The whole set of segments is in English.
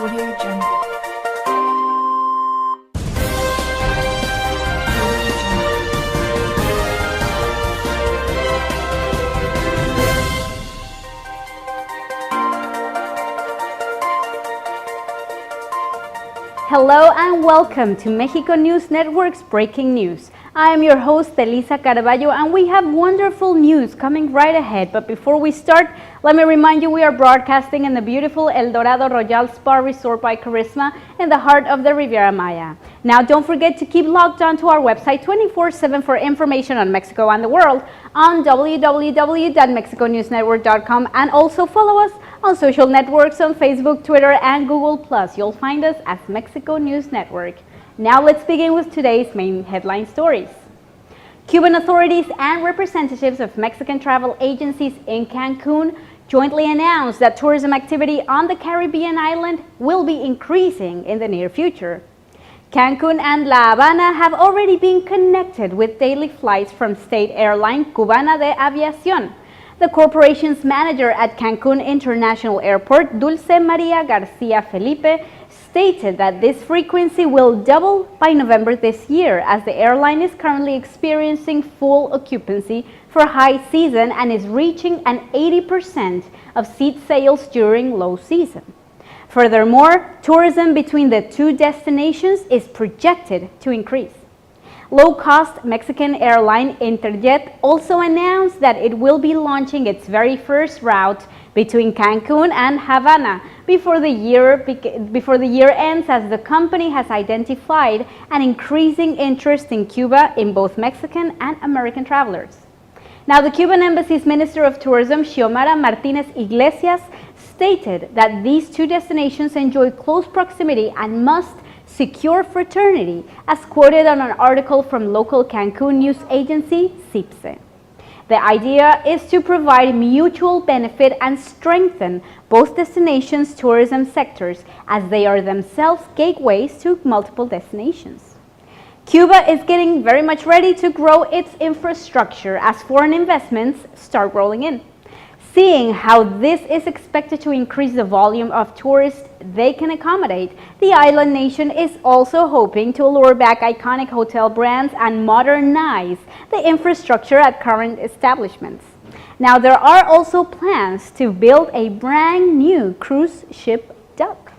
Audio Jungle. Hello and welcome to Mexico News Network's Breaking News. I am your host, Elisa Carballo, and we have wonderful news coming right ahead. But before we start, let me remind you we are broadcasting in the beautiful El Dorado Royal Spa Resort by Charisma in the heart of the Riviera Maya. Now, don't forget to keep logged on to our website 24/7 for information on Mexico and the world on www.mexiconewsnetwork.com, and also follow us on social networks on Facebook, Twitter, and Google+. You'll find us as Mexico News Network. Now let's begin with today's main headline stories. Cuban authorities and representatives of Mexican travel agencies in Cancun jointly announced that tourism activity on the Caribbean island will be increasing in the near future. Cancun and La Habana have already been connected with daily flights from state airline Cubana de Aviación. The corporation's manager at Cancun International Airport, Dulce Maria Garcia Felipe, stated that this frequency will double by November this year, as the airline is currently experiencing full occupancy for high season and is reaching an 80% of seat sales during low season. Furthermore, tourism between the two destinations is projected to increase. Low-cost Mexican airline Interjet also announced that it will be launching its very first route between Cancun and Havana before the year ends, as the company has identified an increasing interest in Cuba in both Mexican and American travelers. Now, the Cuban Embassy's Minister of Tourism, Xiomara Martinez Iglesias, stated that these two destinations enjoy close proximity and must secure fraternity, as quoted on an article from local Cancun news agency, CIPSE. The idea is to provide mutual benefit and strengthen both destinations' tourism sectors, as they are themselves gateways to multiple destinations. Cuba is getting very much ready to grow its infrastructure as foreign investments start rolling in. Seeing how this is expected to increase the volume of tourists they can accommodate, the island nation is also hoping to lure back iconic hotel brands and modernize the infrastructure at current establishments. Now, there are also plans to build a brand new cruise ship dock.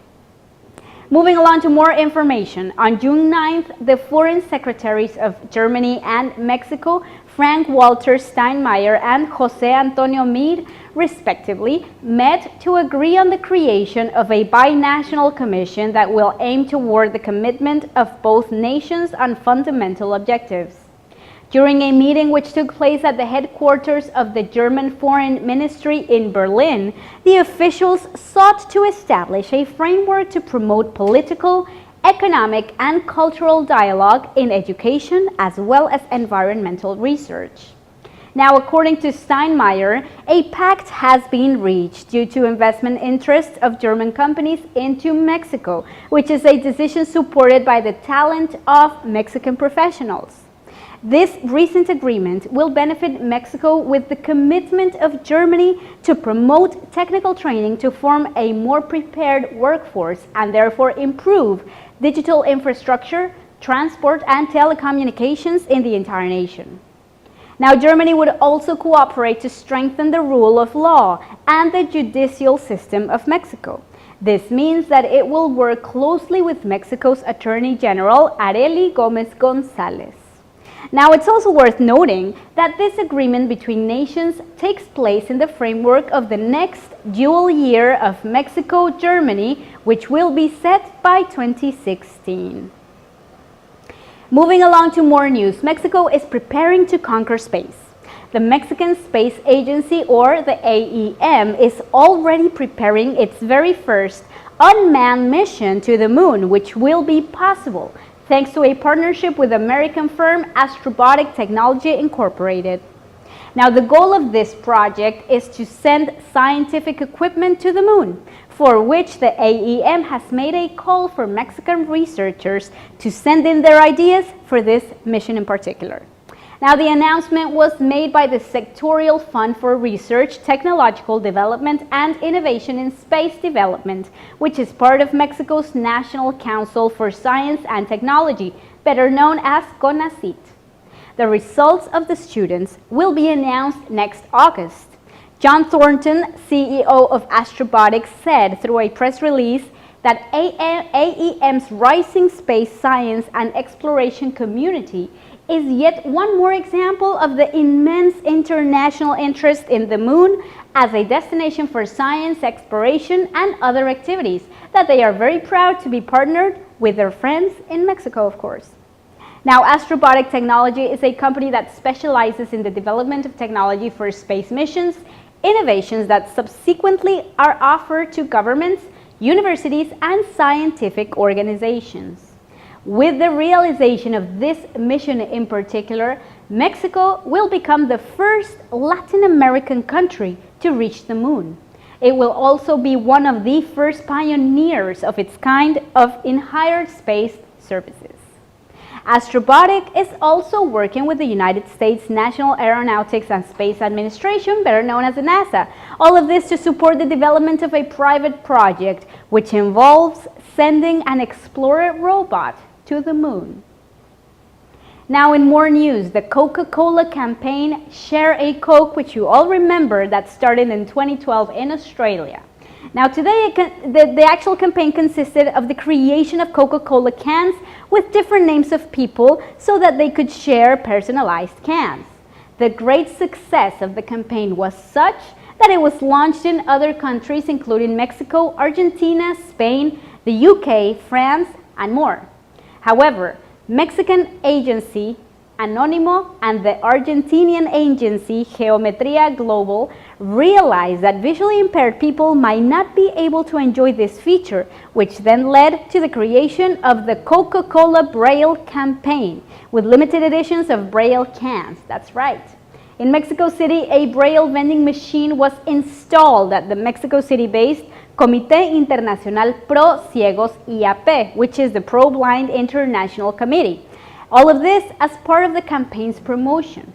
Moving along to more information, on June 9th, the foreign secretaries of Germany and Mexico, Frank-Walter Steinmeier and José Antonio Meade, respectively, met to agree on the creation of a binational commission that will aim toward the commitment of both nations on fundamental objectives. During a meeting which took place at the headquarters of the German Foreign Ministry in Berlin, the officials sought to establish a framework to promote political, economic, and cultural dialogue in education, as well as environmental research. Now, according to Steinmeier, a pact has been reached due to investment interests of German companies into Mexico, which is a decision supported by the talent of Mexican professionals. This recent agreement will benefit Mexico with the commitment of Germany to promote technical training to form a more prepared workforce and therefore improve digital infrastructure, transport, and telecommunications in the entire nation. Now, Germany would also cooperate to strengthen the rule of law and the judicial system of Mexico. This means that it will work closely with Mexico's Attorney General, Arely Gómez González. Now, it's also worth noting that this agreement between nations takes place in the framework of the next dual year of Mexico-Germany, which will be set by 2016. Moving along to more news, Mexico is preparing to conquer space. The Mexican Space Agency, or the AEM, is already preparing its very first unmanned mission to the moon, which will be possible thanks to a partnership with American firm Astrobotic Technology Incorporated. Now, the goal of this project is to send scientific equipment to the moon, for which the AEM has made a call for Mexican researchers to send in their ideas for this mission in particular. Now, the announcement was made by the Sectorial Fund for Research, Technological Development and Innovation in Space Development, which is part of Mexico's National Council for Science and Technology, better known as CONACYT. The results of the students will be announced next August. John Thornton, CEO of Astrobotics, said through a press release that AEM's rising space science and exploration community is yet one more example of the immense international interest in the moon as a destination for science, exploration, and other activities, that they are very proud to be partnered with their friends in Mexico, of course. Now, Astrobotic Technology is a company that specializes in the development of technology for space missions, innovations that subsequently are offered to governments, universities, and scientific organizations. With the realization of this mission in particular, Mexico will become the first Latin American country to reach the moon. It will also be one of the first pioneers of its kind in higher space services. Astrobotic is also working with the United States National Aeronautics and Space Administration, better known as the NASA. All of this to support the development of a private project which involves sending an explorer robot to the moon. Now, in more news, the Coca-Cola campaign Share a Coke, which you all remember, that started in 2012 in Australia. Now, today, the actual campaign consisted of the creation of Coca-Cola cans with different names of people so that they could share personalized cans. The great success of the campaign was such that it was launched in other countries, including Mexico, Argentina, Spain, the UK, France, and more. However, Mexican agency Anónimo and the Argentinian agency Geometría Global realized that visually impaired people might not be able to enjoy this feature, which then led to the creation of the CocaCola Braille campaign with limited editions of Braille cans. That's right. In Mexico City, a Braille vending machine was installed at the Mexico City-based Comité Internacional Pro Ciegos IAP, which is the Pro Blind International Committee. All of this as part of the campaign's promotion.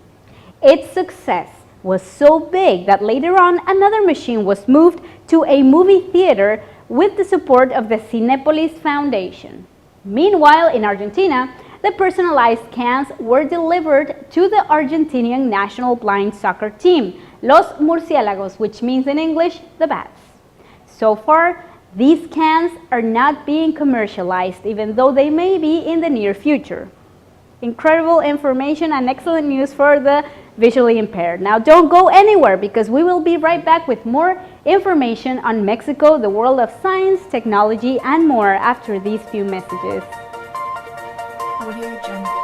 Its success was so big that later on another machine was moved to a movie theater with the support of the Cinépolis Foundation. Meanwhile, in Argentina, the personalized cans were delivered to the Argentinian national blind soccer team, Los Murciélagos, which means in English, the bats. So far, these cans are not being commercialized, even though they may be in the near future. Incredible information and excellent news for the visually impaired. Now, don't go anywhere because we will be right back with more information on Mexico, the world of science, technology, and more after these few messages. Audio Jungle.